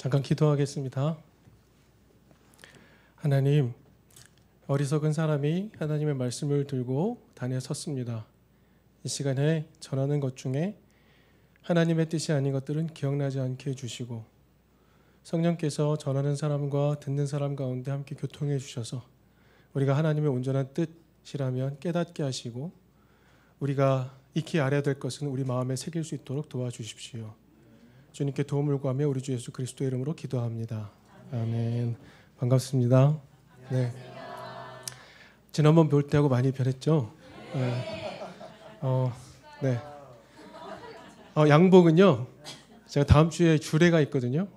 잠깐 기도하겠습니다. 하나님, 어리석은 사람이 하나님의 말씀을 들고 단에 섰습니다. 이 시간에 전하는 것 중에 하나님의 뜻이 아닌 것들은 기억나지 않게 해주시고 성령께서 전하는 사람과 듣는 사람 가운데 함께 교통해 주셔서 우리가 하나님의 온전한 뜻이라면 깨닫게 하시고 우리가 익히 알아야 될 것은 우리 마음에 새길 수 있도록 도와주십시오. 주님께 도움을 구하며 우리 주 예수 그리스도의 이름으로 기도합니다. 아멘. 반갑습니다. 네. 지난번 볼 때하고 많이 변했죠? 네. 양복은요. 제가 다음 주에 주례가 있거든요.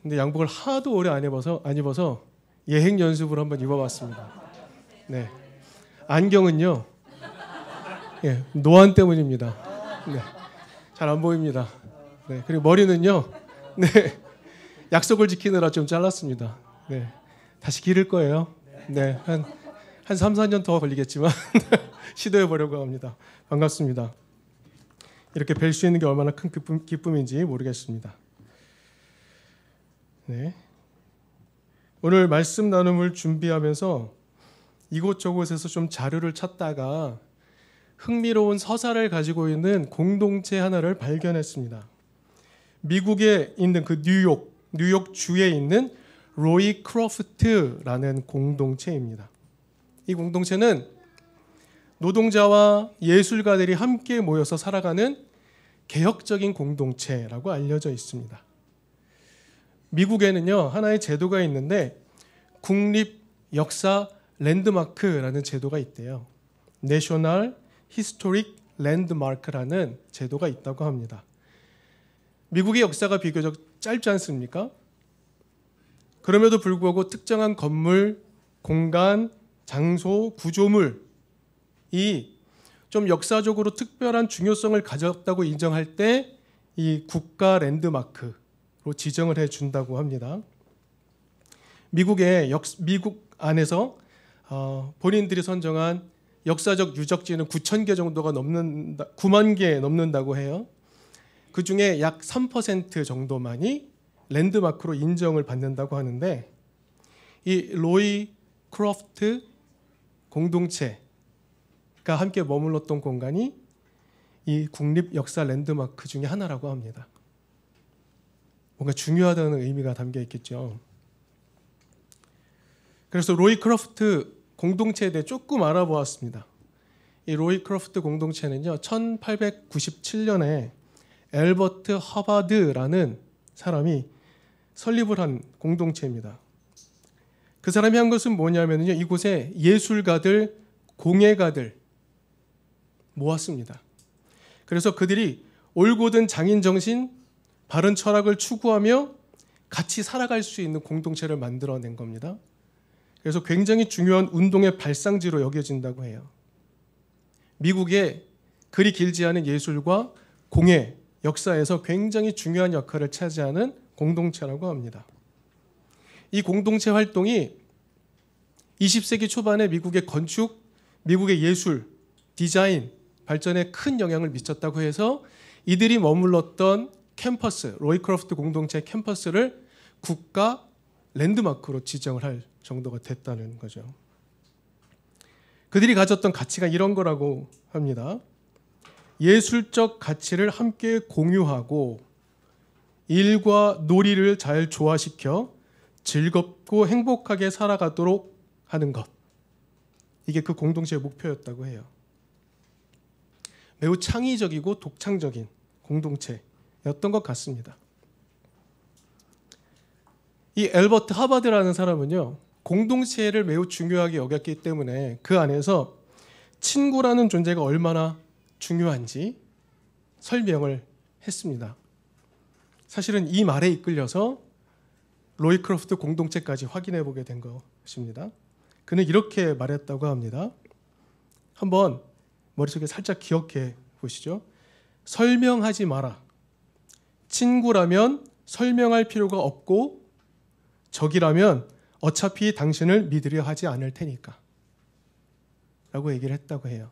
근데 양복을 하도 오래 안 입어서 예행 연습을 한번 입어봤습니다. 네. 안경은요. 예, 노안 때문입니다. 네. 잘 안 보입니다. 네. 그리고 머리는요. 네. 약속을 지키느라 좀 잘랐습니다. 네. 다시 기를 거예요. 네. 한 3, 4년 더 걸리겠지만 시도해 보려고 합니다. 반갑습니다. 이렇게 뵐 수 있는 게 얼마나 큰 기쁨인지 모르겠습니다. 네. 오늘 말씀 나눔을 준비하면서 이곳저곳에서 좀 자료를 찾다가 흥미로운 서사를 가지고 있는 공동체 하나를 발견했습니다. 미국에 있는 그 뉴욕 주에 있는 로이 크로프트라는 공동체입니다. 이 공동체는 노동자와 예술가들이 함께 모여서 살아가는 개혁적인 공동체라고 알려져 있습니다. 미국에는요, 하나의 제도가 있는데 국립 역사 랜드마크라는 제도가 있대요. 내셔널 히스토릭 랜드마크라는 제도가 있다고 합니다. 미국의 역사가 비교적 짧지 않습니까? 그럼에도 불구하고 특정한 건물, 공간, 장소, 구조물이 좀 역사적으로 특별한 중요성을 가졌다고 인정할 때 이 국가 랜드마크로 지정을 해준다고 합니다. 미국 안에서 본인들이 선정한 역사적 유적지는 9,000개 정도가 9만 개 넘는다고 해요. 그 중에 약 3% 정도만이 랜드마크로 인정을 받는다고 하는데 이 로이 크로프트 공동체가 함께 머물렀던 공간이 이 국립 역사 랜드마크 중에 하나라고 합니다. 뭔가 중요하다는 의미가 담겨 있겠죠. 그래서 로이 크로프트 공동체에 대해 조금 알아보았습니다. 이 로이 크로프트 공동체는요, 1897년에 엘버트 허바드라는 사람이 설립을 한 공동체입니다. 그 사람이 한 것은 뭐냐면요, 이곳에 예술가들, 공예가들 모았습니다. 그래서 그들이 올곧은 장인 정신, 바른 철학을 추구하며 같이 살아갈 수 있는 공동체를 만들어낸 겁니다. 그래서 굉장히 중요한 운동의 발상지로 여겨진다고 해요. 미국의 그리 길지 않은 예술과 공예, 역사에서 굉장히 중요한 역할을 차지하는 공동체라고 합니다. 이 공동체 활동이 20세기 초반에 미국의 건축, 미국의 예술, 디자인 발전에 큰 영향을 미쳤다고 해서 이들이 머물렀던 캠퍼스, 로이 크로프트 공동체 캠퍼스를 국가 랜드마크로 지정을 할 정도가 됐다는 거죠. 그들이 가졌던 가치가 이런 거라고 합니다. 예술적 가치를 함께 공유하고 일과 놀이를 잘 조화시켜 즐겁고 행복하게 살아가도록 하는 것. 이게 그 공동체의 목표였다고 해요. 매우 창의적이고 독창적인 공동체였던 것 같습니다. 이 엘버트 하바드라는 사람은요, 공동체를 매우 중요하게 여겼기 때문에 그 안에서 친구라는 존재가 얼마나 중요한지 설명을 했습니다. 사실은 이 말에 이끌려서 로이 크로프트 공동체까지 확인해 보게 된 것입니다. 그는 이렇게 말했다고 합니다. 한번 머릿속에 살짝 기억해 보시죠. 설명하지 마라. 친구라면 설명할 필요가 없고 적이라면 어차피 당신을 믿으려 하지 않을 테니까 라고 얘기를 했다고 해요.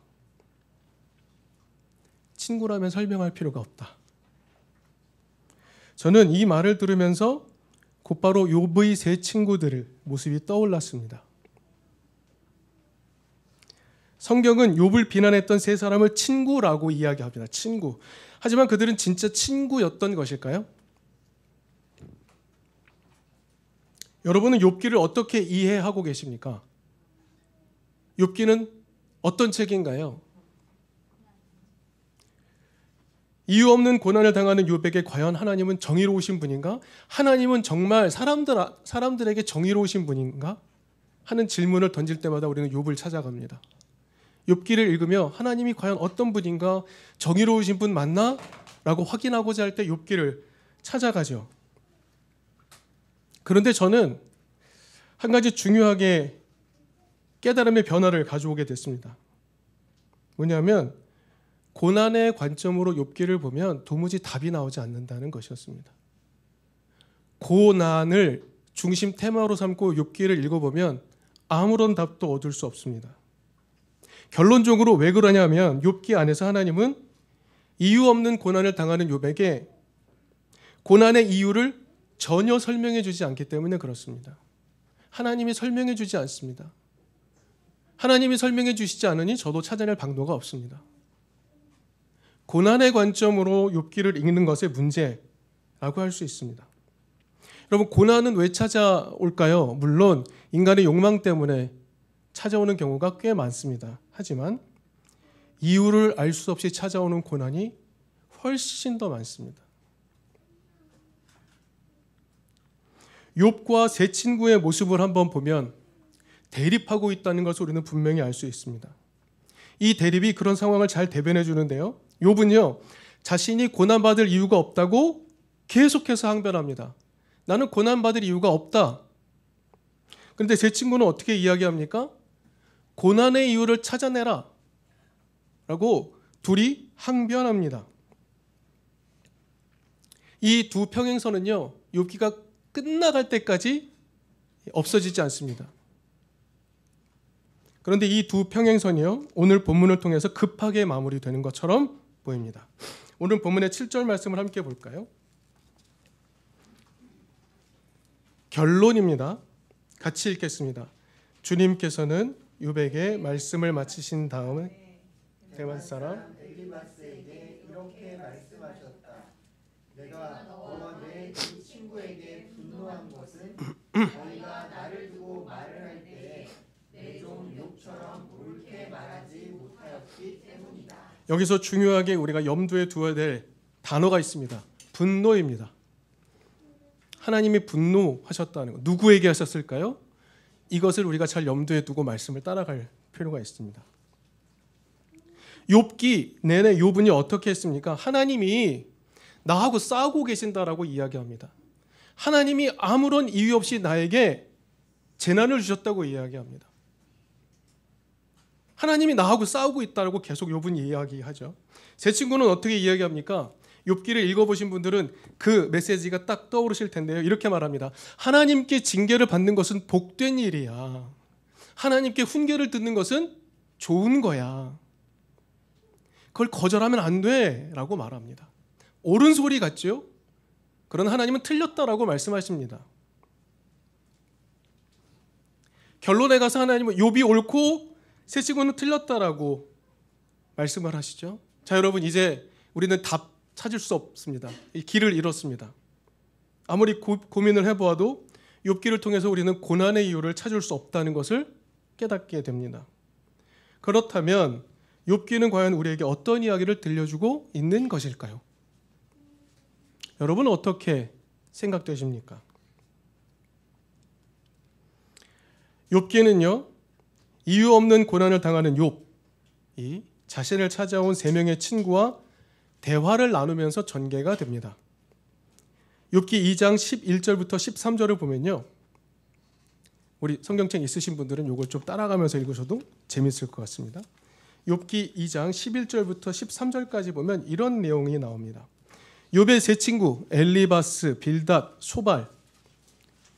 친구라면 설명할 필요가 없다. 저는 이 말을 들으면서 곧바로 욥의 세 친구들 모습이 떠올랐습니다. 성경은 욥을 비난했던 세 사람을 친구라고 이야기합니다. 친구. 하지만 그들은 진짜 친구였던 것일까요? 여러분은 욥기를 어떻게 이해하고 계십니까? 욥기는 어떤 책인가요? 이유 없는 고난을 당하는 욥에게 과연 하나님은 정의로우신 분인가? 하나님은 정말 사람들에게 정의로우신 분인가? 하는 질문을 던질 때마다 우리는 욥을 찾아갑니다. 욥기를 읽으며 하나님이 과연 어떤 분인가? 정의로우신 분 맞나? 라고 확인하고자 할 때 욥기를 찾아가죠. 그런데 저는 한 가지 중요하게 깨달음의 변화를 가져오게 됐습니다. 뭐냐면 고난의 관점으로 욥기를 보면 도무지 답이 나오지 않는다는 것이었습니다. 고난을 중심 테마로 삼고 욥기를 읽어보면 아무런 답도 얻을 수 없습니다. 결론적으로 왜 그러냐면 욥기 안에서 하나님은 이유 없는 고난을 당하는 욥에게 고난의 이유를 전혀 설명해 주지 않기 때문에 그렇습니다. 하나님이 설명해 주지 않습니다. 하나님이 설명해 주시지 않으니 저도 찾아낼 방도가 없습니다. 고난의 관점으로 욥기를 읽는 것의 문제라고 할 수 있습니다. 여러분, 고난은 왜 찾아올까요? 물론 인간의 욕망 때문에 찾아오는 경우가 꽤 많습니다. 하지만 이유를 알 수 없이 찾아오는 고난이 훨씬 더 많습니다. 욥과 세 친구의 모습을 한번 보면 대립하고 있다는 것을 우리는 분명히 알 수 있습니다. 이 대립이 그런 상황을 잘 대변해 주는데요. 욥은요, 자신이 고난받을 이유가 없다고 계속해서 항변합니다. 나는 고난받을 이유가 없다. 그런데 제 친구는 어떻게 이야기합니까? 고난의 이유를 찾아내라 라고 둘이 항변합니다. 이 두 평행선은요, 욥기가 끝나갈 때까지 없어지지 않습니다. 그런데 이 두 평행선이요, 오늘 본문을 통해서 급하게 마무리되는 것처럼 보입니다. 오늘 본문의 7절 말씀을 함께 볼까요? 결론입니다. 같이 읽겠습니다. 주님께서는 욥에게 말씀을 마치신 다음에 대만 사람 엘리바스에게 이렇게 말씀하셨다. 내가 너와 내 친구에게 분노한 것은 너희가 나를 두고 말을 할 때에 내 종 욥처럼 옳게 말하지 못하였기 때문이다. 여기서 중요하게 우리가 염두에 두어야 될 단어가 있습니다. 분노입니다. 하나님이 분노하셨다는 것. 누구에게 하셨을까요? 이것을 우리가 잘 염두에 두고 말씀을 따라갈 필요가 있습니다. 욥기 내내 욥은이 어떻게 했습니까? 하나님이 나하고 싸우고 계신다라고 이야기합니다. 하나님이 아무런 이유 없이 나에게 재난을 주셨다고 이야기합니다. 하나님이 나하고 싸우고 있다고 계속 욥은 이야기하죠. 제 친구는 어떻게 이야기합니까? 욥기를 읽어보신 분들은 그 메시지가 딱 떠오르실 텐데요. 이렇게 말합니다. 하나님께 징계를 받는 것은 복된 일이야. 하나님께 훈계를 듣는 것은 좋은 거야. 그걸 거절하면 안 돼 라고 말합니다. 옳은 소리 같죠? 그러나 하나님은 틀렸다라고 말씀하십니다. 결론에 가서 하나님은 욥이 옳고 세 친구는 틀렸다라고 말씀을 하시죠. 자, 여러분, 이제 우리는 답 찾을 수 없습니다. 이 길을 잃었습니다. 아무리 고민을 해보아도 욥기를 통해서 우리는 고난의 이유를 찾을 수 없다는 것을 깨닫게 됩니다. 그렇다면 욥기는 과연 우리에게 어떤 이야기를 들려주고 있는 것일까요? 여러분은 어떻게 생각되십니까? 욥기는요, 이유 없는 고난을 당하는 욥이 자신을 찾아온 세 명의 친구와 대화를 나누면서 전개가 됩니다. 욥기 2장 11절부터 13절을 보면요, 우리 성경책 있으신 분들은 이걸 좀 따라가면서 읽으셔도 재밌을 것 같습니다. 욥기 2장 11절부터 13절까지 보면 이런 내용이 나옵니다. 욥의 세 친구 엘리바스, 빌닷, 소발,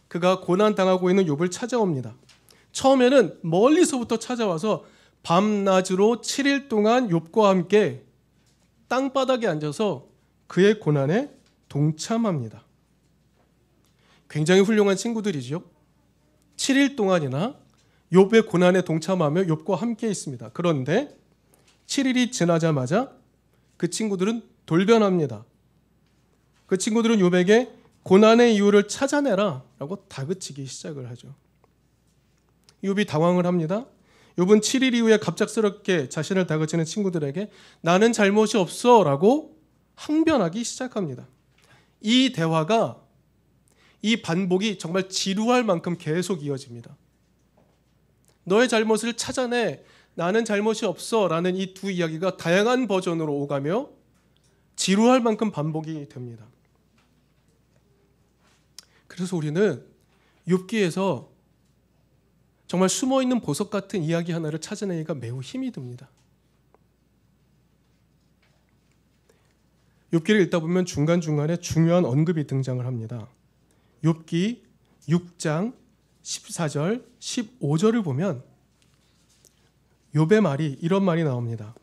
그가 고난당하고 있는 욥을 찾아옵니다. 처음에는 멀리서부터 찾아와서 밤낮으로 7일 동안 욥과 함께 땅바닥에 앉아서 그의 고난에 동참합니다. 굉장히 훌륭한 친구들이죠. 7일 동안이나 욥의 고난에 동참하며 욥과 함께 있습니다. 그런데 7일이 지나자마자 그 친구들은 돌변합니다. 그 친구들은 욥에게 고난의 이유를 찾아내라 라고 다그치기 시작을 하죠. 욥이 당황을 합니다. 욥은 7일 이후에 갑작스럽게 자신을 다그치는 친구들에게 나는 잘못이 없어 라고 항변하기 시작합니다. 이 대화가, 이 반복이 정말 지루할 만큼 계속 이어집니다. 너의 잘못을 찾아내, 나는 잘못이 없어 라는 이 두 이야기가 다양한 버전으로 오가며 지루할 만큼 반복이 됩니다. 그래서 우리는 욥기에서 정말 숨어있는 보석 같은 이야기 하나를 찾아내기가 매우 힘이 듭니다. 욥기를 읽다 보면 중간중간에 중요한 언급이 등장을 합니다. 욥기 6장 14절, 15절을 보면 욥의 말이, 이런 말이 나옵니다.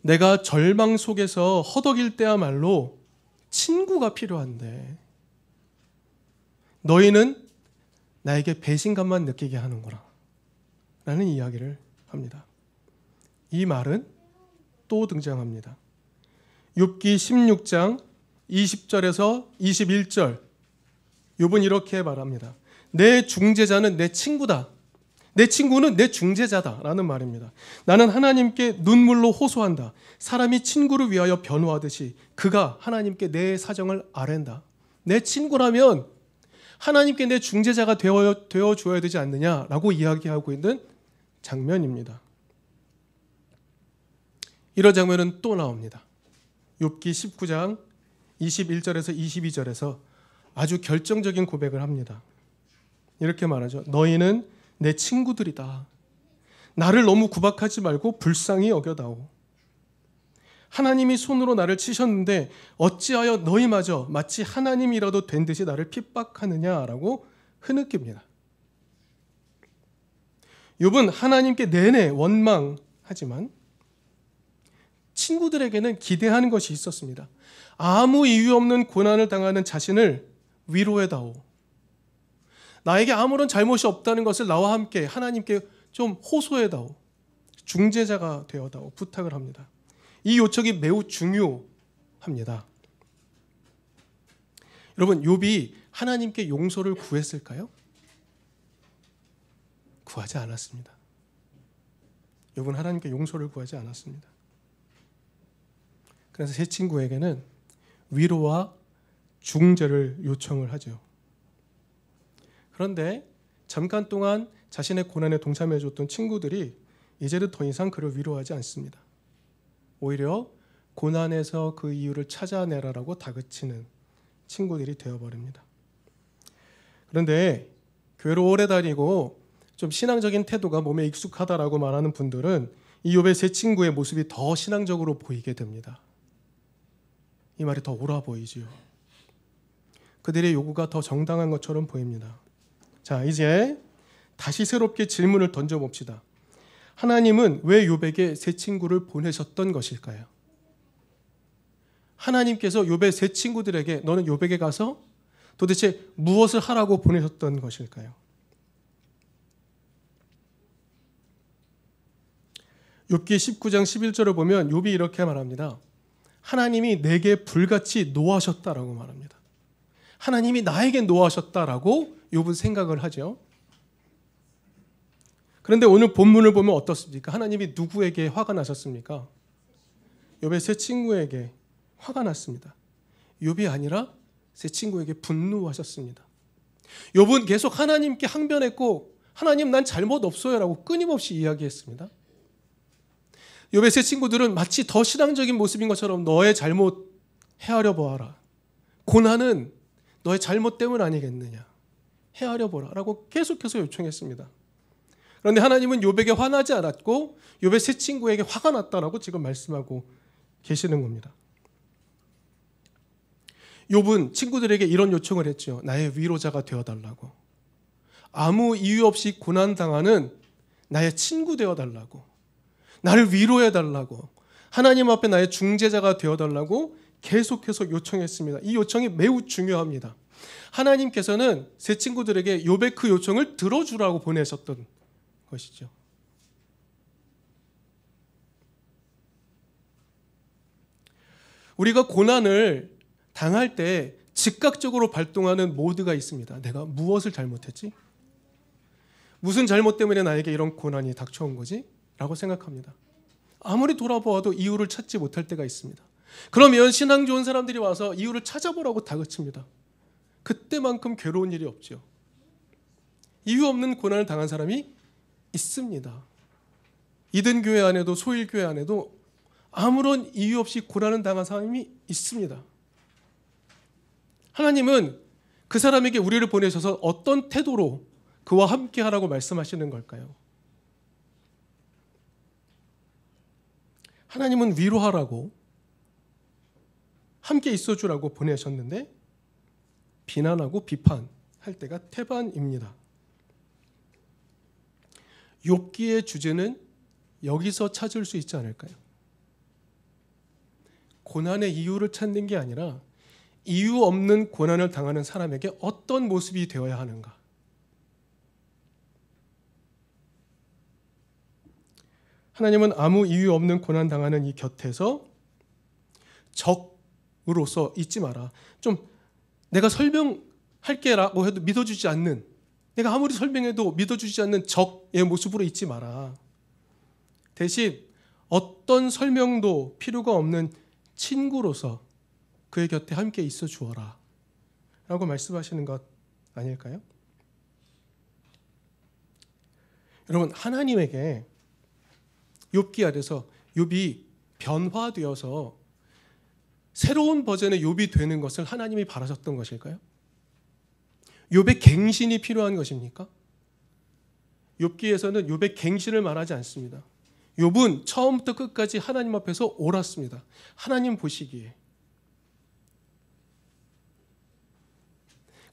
내가 절망 속에서 허덕일 때야말로 친구가 필요한데 너희는 나에게 배신감만 느끼게 하는구나 라는 이야기를 합니다. 이 말은 또 등장합니다. 욥기 16장 20절에서 21절, 욥은 이렇게 말합니다. 내 중재자는 내 친구다. 내 친구는 내 중재자다 라는 말입니다. 나는 하나님께 눈물로 호소한다. 사람이 친구를 위하여 변호하듯이 그가 하나님께 내 사정을 아랜다. 내 친구라면 하나님께 내 중재자가 되어줘야 되지 않느냐라고 이야기하고 있는 장면입니다. 이런 장면은 또 나옵니다. 욥기 19장 21절에서 22절에서 아주 결정적인 고백을 합니다. 이렇게 말하죠. 너희는 내 친구들이다. 나를 너무 구박하지 말고 불쌍히 여겨다오. 하나님이 손으로 나를 치셨는데 어찌하여 너희마저 마치 하나님이라도 된 듯이 나를 핍박하느냐라고 흐느낍니다. 욥은 하나님께 내내 원망하지만 친구들에게는 기대하는 것이 있었습니다. 아무 이유 없는 고난을 당하는 자신을 위로해다오. 나에게 아무런 잘못이 없다는 것을 나와 함께 하나님께 좀 호소해다오. 중재자가 되어다오. 부탁을 합니다. 이 요청이 매우 중요합니다. 여러분, 욥이 하나님께 용서를 구했을까요? 구하지 않았습니다. 욥은 하나님께 용서를 구하지 않았습니다. 그래서 세 친구에게는 위로와 중재를 요청을 하죠. 그런데 잠깐 동안 자신의 고난에 동참해줬던 친구들이 이제는 더 이상 그를 위로하지 않습니다. 오히려 고난에서 그 이유를 찾아내라라고 다그치는 친구들이 되어버립니다. 그런데 교회로 오래 다니고 좀 신앙적인 태도가 몸에 익숙하다라고 말하는 분들은 이 욥의 세 친구의 모습이 더 신앙적으로 보이게 됩니다. 이 말이 더 옳아 보이지요. 그들의 요구가 더 정당한 것처럼 보입니다. 자, 이제 다시 새롭게 질문을 던져봅시다. 하나님은 왜 욥에게 세 친구를 보내셨던 것일까요? 하나님께서 욥의 세 친구들에게 너는 욥에게 가서 도대체 무엇을 하라고 보내셨던 것일까요? 욥기 19장 11절을 보면 욥이 이렇게 말합니다. 하나님이 내게 불같이 노하셨다라고 말합니다. 하나님이 나에게 노하셨다라고 욥은 생각을 하죠. 그런데 오늘 본문을 보면 어떻습니까? 하나님이 누구에게 화가 나셨습니까? 욥의 세 친구에게 화가 났습니다. 욥이 아니라 세 친구에게 분노하셨습니다. 욥은 계속 하나님께 항변했고 하나님 난 잘못 없어요라고 끊임없이 이야기했습니다. 욥의 세 친구들은 마치 더 신앙적인 모습인 것처럼 너의 잘못 헤아려 보아라. 고난은 너의 잘못 때문 아니겠느냐. 헤아려 보라라고 계속해서 요청했습니다. 그런데 하나님은 욥에게 화나지 않았고 욥의 세 친구에게 화가 났다라고 지금 말씀하고 계시는 겁니다. 욥은 친구들에게 이런 요청을 했죠. 나의 위로자가 되어달라고. 아무 이유 없이 고난당하는 나의 친구 되어달라고. 나를 위로해달라고. 하나님 앞에 나의 중재자가 되어달라고 계속해서 요청했습니다. 이 요청이 매우 중요합니다. 하나님께서는 세 친구들에게 욥의 그 요청을 들어주라고 보내셨던 것이죠. 우리가 고난을 당할 때 즉각적으로 발동하는 모드가 있습니다. 내가 무엇을 잘못했지? 무슨 잘못 때문에 나에게 이런 고난이 닥쳐온 거지? 라고 생각합니다. 아무리 돌아보아도 이유를 찾지 못할 때가 있습니다. 그러면 신앙 좋은 사람들이 와서 이유를 찾아보라고 다그칩니다. 그때만큼 괴로운 일이 없죠. 이유 없는 고난을 당한 사람이 있습니다. 이든교회 안에도 소일교회 안에도 아무런 이유 없이 고난을 당한 사람이 있습니다. 하나님은 그 사람에게 우리를 보내셔서 어떤 태도로 그와 함께 하라고 말씀하시는 걸까요? 하나님은 위로하라고, 함께 있어주라고 보내셨는데 비난하고 비판할 때가 태반입니다. 욥기의 주제는 여기서 찾을 수 있지 않을까요? 고난의 이유를 찾는 게 아니라 이유 없는 고난을 당하는 사람에게 어떤 모습이 되어야 하는가? 하나님은 아무 이유 없는 고난 당하는 이 곁에서 적으로서 있지 마라. 좀 내가 설명할게라고 해도 믿어주지 않는, 내가 아무리 설명해도 믿어주지 않는 적의 모습으로 있지 마라. 대신 어떤 설명도 필요가 없는 친구로서 그의 곁에 함께 있어 주어라 라고 말씀하시는 것 아닐까요? 여러분, 하나님에게 욥기 아래서 욥이 변화되어서 새로운 버전의 욥이 되는 것을 하나님이 바라셨던 것일까요? 욥의 갱신이 필요한 것입니까? 욥기에서는 욥의 갱신을 말하지 않습니다. 욥은 처음부터 끝까지 하나님 앞에서 옳았습니다. 하나님 보시기에.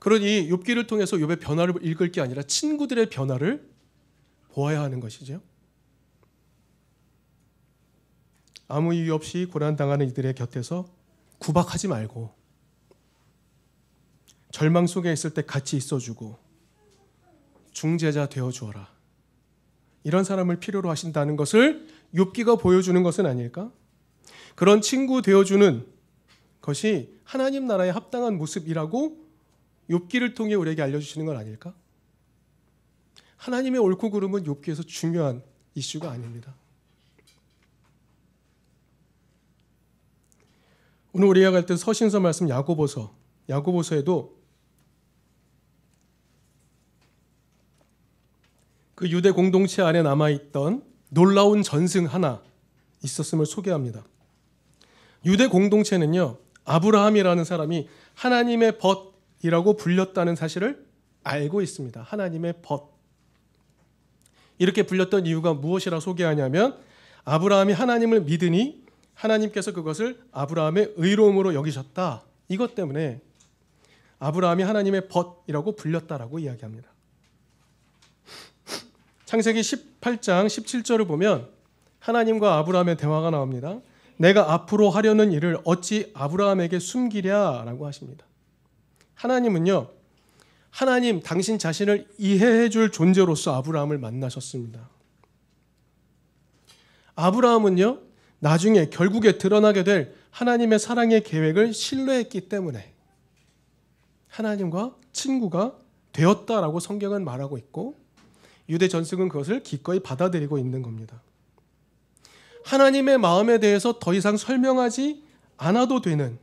그러니 욥기를 통해서 욥의 변화를 읽을 게 아니라 친구들의 변화를 보아야 하는 것이죠. 아무 이유 없이 고난당하는 이들의 곁에서 구박하지 말고 절망 속에 있을 때 같이 있어주고 중재자 되어주어라. 이런 사람을 필요로 하신다는 것을 욥기가 보여주는 것은 아닐까? 그런 친구 되어주는 것이 하나님 나라에 합당한 모습이라고 욥기를 통해 우리에게 알려주시는 건 아닐까? 하나님의 옳고 그름은 욥기에서 중요한 이슈가 아닙니다. 오늘 우리가 갈 때 서신서 말씀 야고보서에도 그 유대 공동체 안에 남아있던 놀라운 전승 하나 있었음을 소개합니다. 유대 공동체는요, 아브라함이라는 사람이 하나님의 벗이라고 불렸다는 사실을 알고 있습니다. 하나님의 벗. 이렇게 불렸던 이유가 무엇이라 소개하냐면 아브라함이 하나님을 믿으니 하나님께서 그것을 아브라함의 의로움으로 여기셨다. 이것 때문에 아브라함이 하나님의 벗이라고 불렸다라고 이야기합니다. 창세기 18장 17절을 보면 하나님과 아브라함의 대화가 나옵니다. 내가 앞으로 하려는 일을 어찌 아브라함에게 숨기랴 라고 하십니다. 하나님은요, 하나님 당신 자신을 이해해 줄 존재로서 아브라함을 만나셨습니다. 아브라함은요, 나중에 결국에 드러나게 될 하나님의 사랑의 계획을 신뢰했기 때문에 하나님과 친구가 되었다라고 성경은 말하고 있고 유대 전승은 그것을 기꺼이 받아들이고 있는 겁니다. 하나님의 마음에 대해서 더 이상 설명하지 않아도 되는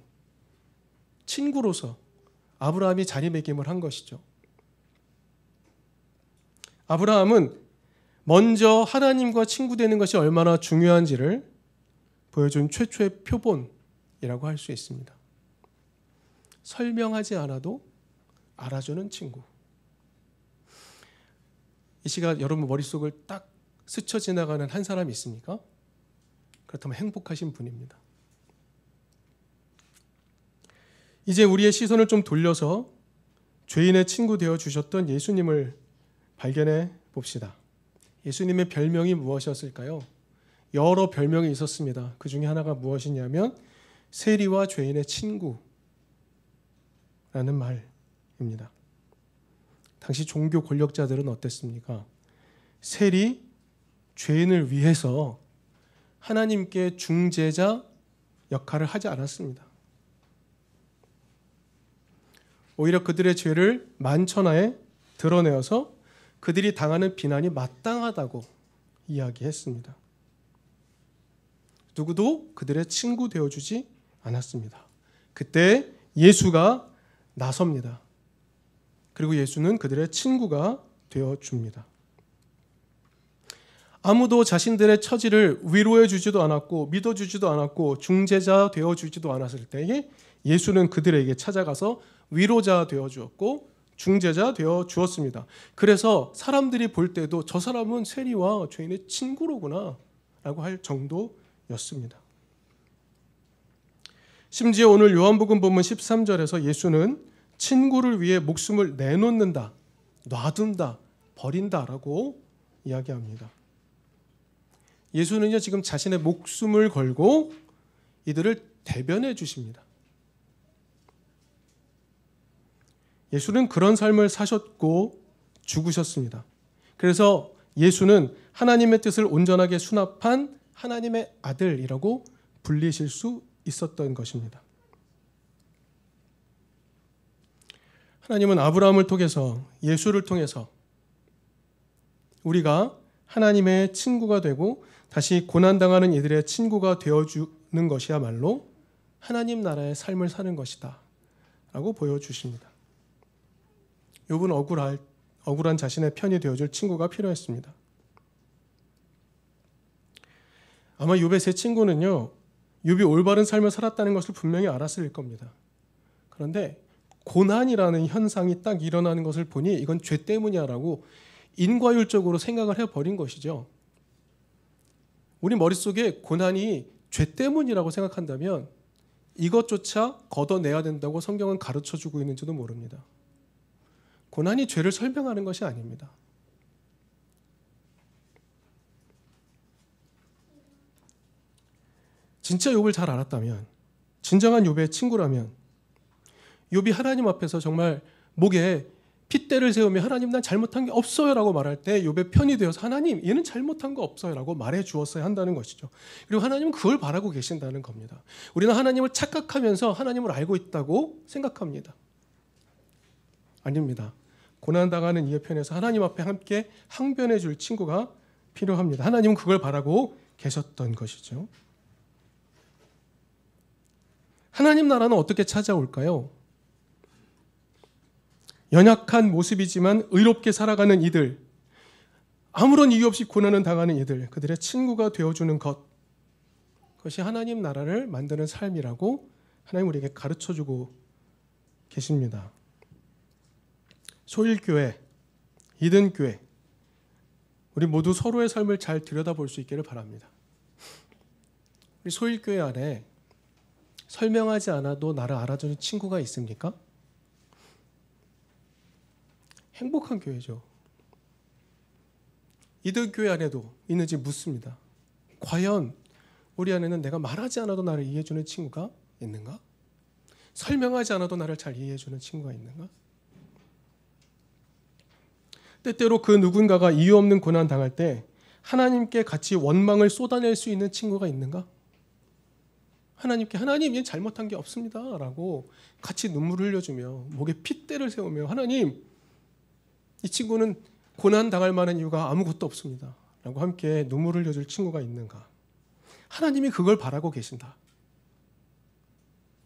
친구로서 아브라함이 자리매김을 한 것이죠. 아브라함은 먼저 하나님과 친구 되는 것이 얼마나 중요한지를 보여준 최초의 표본이라고 할 수 있습니다. 설명하지 않아도 알아주는 친구. 이 시간 여러분 머릿속을 딱 스쳐 지나가는 한 사람이 있습니까? 그렇다면 행복하신 분입니다. 이제 우리의 시선을 좀 돌려서 죄인의 친구 되어 주셨던 예수님을 발견해 봅시다. 예수님의 별명이 무엇이었을까요? 여러 별명이 있었습니다. 그 중에 하나가 무엇이냐면 세리와 죄인의 친구라는 말입니다. 당시 종교 권력자들은 어땠습니까? 세리, 죄인을 위해서 하나님께 중재자 역할을 하지 않았습니다. 오히려 그들의 죄를 만천하에 드러내어서 그들이 당하는 비난이 마땅하다고 이야기했습니다. 누구도 그들의 친구 되어주지 않았습니다. 그때 예수가 나섭니다. 그리고 예수는 그들의 친구가 되어줍니다. 아무도 자신들의 처지를 위로해 주지도 않았고 믿어주지도 않았고 중재자 되어주지도 않았을 때에 예수는 그들에게 찾아가서 위로자 되어주었고 중재자 되어주었습니다. 그래서 사람들이 볼 때도 저 사람은 세리와 죄인의 친구로구나 라고 할 정도였습니다. 심지어 오늘 요한복음 본문 13절에서 예수는 친구를 위해 목숨을 내놓는다, 놔둔다, 버린다라고 이야기합니다. 예수는요 지금 자신의 목숨을 걸고 이들을 대변해 주십니다. 예수는 그런 삶을 사셨고 죽으셨습니다. 그래서 예수는 하나님의 뜻을 온전하게 수납한 하나님의 아들이라고 불리실 수 있었던 것입니다. 하나님은 아브라함을 통해서 예수를 통해서 우리가 하나님의 친구가 되고 다시 고난당하는 이들의 친구가 되어주는 것이야말로 하나님 나라의 삶을 사는 것이다 라고 보여주십니다. 욥은 억울한 자신의 편이 되어줄 친구가 필요했습니다. 아마 욥의 세 친구는요, 욥이 올바른 삶을 살았다는 것을 분명히 알았을 겁니다. 그런데 고난이라는 현상이 딱 일어나는 것을 보니 이건 죄 때문이야라고 인과율적으로 생각을 해버린 것이죠. 우리 머릿속에 고난이 죄 때문이라고 생각한다면 이것조차 걷어내야 된다고 성경은 가르쳐주고 있는지도 모릅니다. 고난이 죄를 설명하는 것이 아닙니다. 진짜 욥을 잘 알았다면, 진정한 욥의 친구라면 욥이 하나님 앞에서 정말 목에 핏대를 세우며 하나님 난 잘못한 게 없어요 라고 말할 때 욥의 편이 되어서 하나님 얘는 잘못한 거 없어요 라고 말해 주었어야 한다는 것이죠. 그리고 하나님은 그걸 바라고 계신다는 겁니다. 우리는 하나님을 착각하면서 하나님을 알고 있다고 생각합니다. 아닙니다. 고난당하는 이의 편에서 하나님 앞에 함께 항변해 줄 친구가 필요합니다. 하나님은 그걸 바라고 계셨던 것이죠. 하나님 나라는 어떻게 찾아올까요? 연약한 모습이지만 의롭게 살아가는 이들, 아무런 이유 없이 고난을 당하는 이들, 그들의 친구가 되어주는 것, 그것이 하나님 나라를 만드는 삶이라고 하나님 우리에게 가르쳐주고 계십니다. 소일교회, 이든교회, 우리 모두 서로의 삶을 잘 들여다볼 수 있기를 바랍니다. 우리 소일교회 안에 설명하지 않아도 나를 알아주는 친구가 있습니까? 행복한 교회죠. 이든교회 안에도 있는지 묻습니다. 과연 우리 안에는 내가 말하지 않아도 나를 이해해주는 친구가 있는가? 설명하지 않아도 나를 잘 이해해주는 친구가 있는가? 때때로 그 누군가가 이유 없는 고난 당할 때 하나님께 같이 원망을 쏟아낼 수 있는 친구가 있는가? 하나님께 하나님 얘는 잘못한 게 없습니다 라고 같이 눈물을 흘려주며 목에 핏대를 세우며 하나님 이 친구는 고난 당할 만한 이유가 아무것도 없습니다 라고 함께 눈물을 흘려줄 친구가 있는가? 하나님이 그걸 바라고 계신다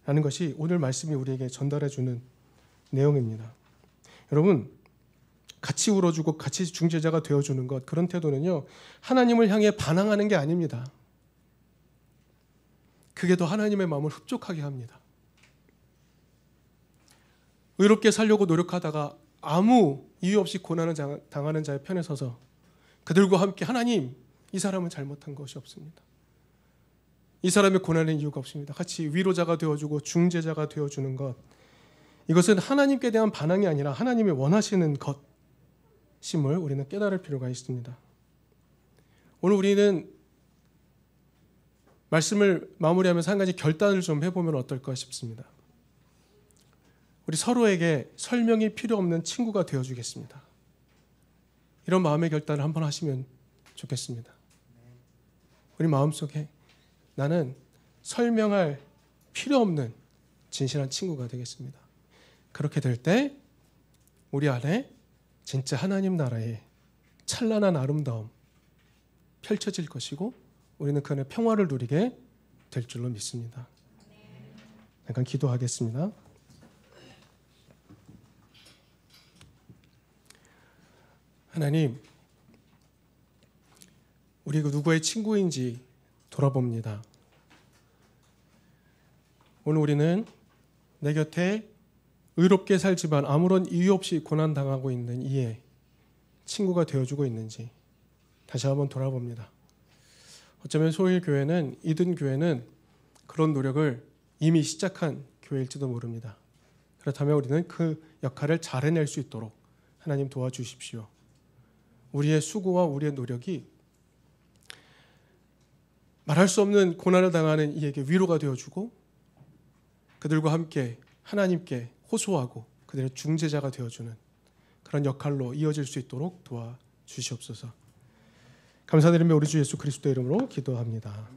라는 것이 오늘 말씀이 우리에게 전달해주는 내용입니다. 여러분, 같이 울어주고 같이 중재자가 되어주는 것, 그런 태도는요 하나님을 향해 반항하는 게 아닙니다. 그게 더 하나님의 마음을 흡족하게 합니다. 의롭게 살려고 노력하다가 아무 이유 없이 고난을 당하는 자의 편에 서서 그들과 함께 하나님, 이 사람은 잘못한 것이 없습니다. 이 사람의 고난의 이유가 없습니다. 같이 위로자가 되어주고 중재자가 되어주는 것, 이것은 하나님께 대한 반항이 아니라 하나님이 원하시는 것임을 우리는 깨달을 필요가 있습니다. 오늘 우리는 말씀을 마무리하면서 한 가지 결단을 좀 해보면 어떨까 싶습니다. 우리 서로에게 설명이 필요 없는 친구가 되어주겠습니다. 이런 마음의 결단을 한번 하시면 좋겠습니다. 우리 마음속에 나는 설명할 필요 없는 진실한 친구가 되겠습니다. 그렇게 될 때 우리 안에 진짜 하나님 나라의 찬란한 아름다움 펼쳐질 것이고 우리는 그 안에 평화를 누리게 될 줄로 믿습니다. 잠깐 기도하겠습니다. 하나님, 우리 누구의 친구인지 돌아봅니다. 오늘 우리는 내 곁에 의롭게 살지만 아무런 이유 없이 고난당하고 있는 이의 친구가 되어주고 있는지 다시 한번 돌아봅니다. 어쩌면 소일교회는, 이든교회는 그런 노력을 이미 시작한 교회일지도 모릅니다. 그렇다면 우리는 그 역할을 잘 해낼 수 있도록 하나님 도와주십시오. 우리의 수고와 우리의 노력이 말할 수 없는 고난을 당하는 이에게 위로가 되어주고 그들과 함께 하나님께 호소하고 그들의 중재자가 되어주는 그런 역할로 이어질 수 있도록 도와주시옵소서. 감사드리며 우리 주 예수 그리스도의 이름으로 기도합니다.